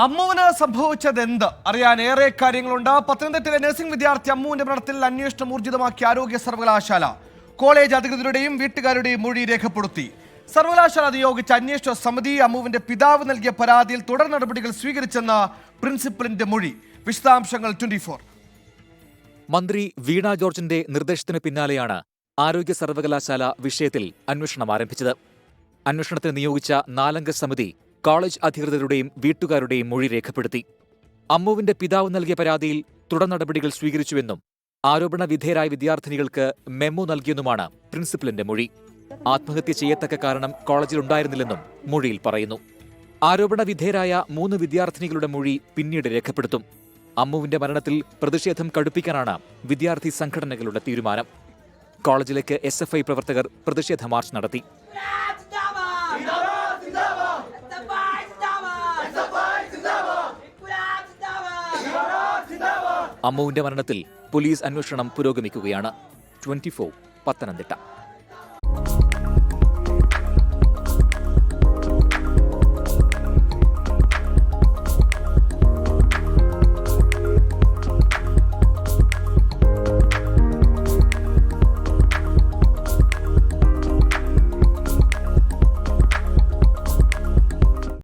അമ്മുവിന് സംഭവിച്ചതെന്ത് അറിയാൻ ഏറെ കാര്യങ്ങളുണ്ട്. പത്തനംതിട്ടയിലെ നഴ്സിംഗ് വിദ്യാർത്ഥി അമ്മുവിന്റെ മരണത്തിൽ അന്വേഷണം ഊർജിതമാക്കിയ ആരോഗ്യ സർവകലാശാല കോളേജ് അധികൃതരുടെയും വീട്ടുകാരുടെയും മൊഴി രേഖപ്പെടുത്തി. സർവകലാശാല നിയോഗിച്ച അന്വേഷണ സമിതി അമ്മുവിന്റെ പിതാവ് നൽകിയ പരാതിയിൽ തുടർ നടപടികൾ സ്വീകരിച്ചെന്ന പ്രിൻസിപ്പലിന്റെ മൊഴി. വിശദാംശങ്ങൾ 24. മന്ത്രി വീണ ജോർജിന്റെ നിർദ്ദേശത്തിന് പിന്നാലെയാണ് ആരോഗ്യ സർവകലാശാല വിഷയത്തിൽ അന്വേഷണം ആരംഭിച്ചത്. അന്വേഷണത്തിന് നിയോഗിച്ച 4-അംഗ സമിതി കോളേജ് അധികൃതരുടെയും വീട്ടുകാരുടെയും മൊഴി രേഖപ്പെടുത്തി. അമ്മുവിന്റെ പിതാവ് നൽകിയ പരാതിയിൽ തുടർ നടപടികൾ സ്വീകരിച്ചുവെന്നും ആരോപണ വിധേയരായ വിദ്യാർത്ഥിനികൾക്ക് മെമ്മോ നൽകിയെന്നുമാണ് പ്രിൻസിപ്പലിന്റെ മൊഴി. ആത്മഹത്യ ചെയ്യത്തക്ക കാരണം കോളേജിലുണ്ടായിരുന്നില്ലെന്നും മൊഴിയിൽ പറയുന്നു. ആരോപണ വിധേയരായ 3 വിദ്യാർത്ഥിനികളുടെ മൊഴി പിന്നീട് രേഖപ്പെടുത്തും. അമ്മുവിന്റെ മരണത്തിൽ പ്രതിഷേധം കടുപ്പിക്കാനാണ് വിദ്യാർത്ഥി സംഘടനകളുടെ തീരുമാനം. കോളേജിലേക്ക് SFI പ്രവർത്തകർ പ്രതിഷേധ മാർച്ച് നടത്തി. അമ്മുവിന്റെ മരണത്തിൽ പോലീസ് അന്വേഷണം പുരോഗമിക്കുകയാണ്. 24 പത്തനംതിട്ട.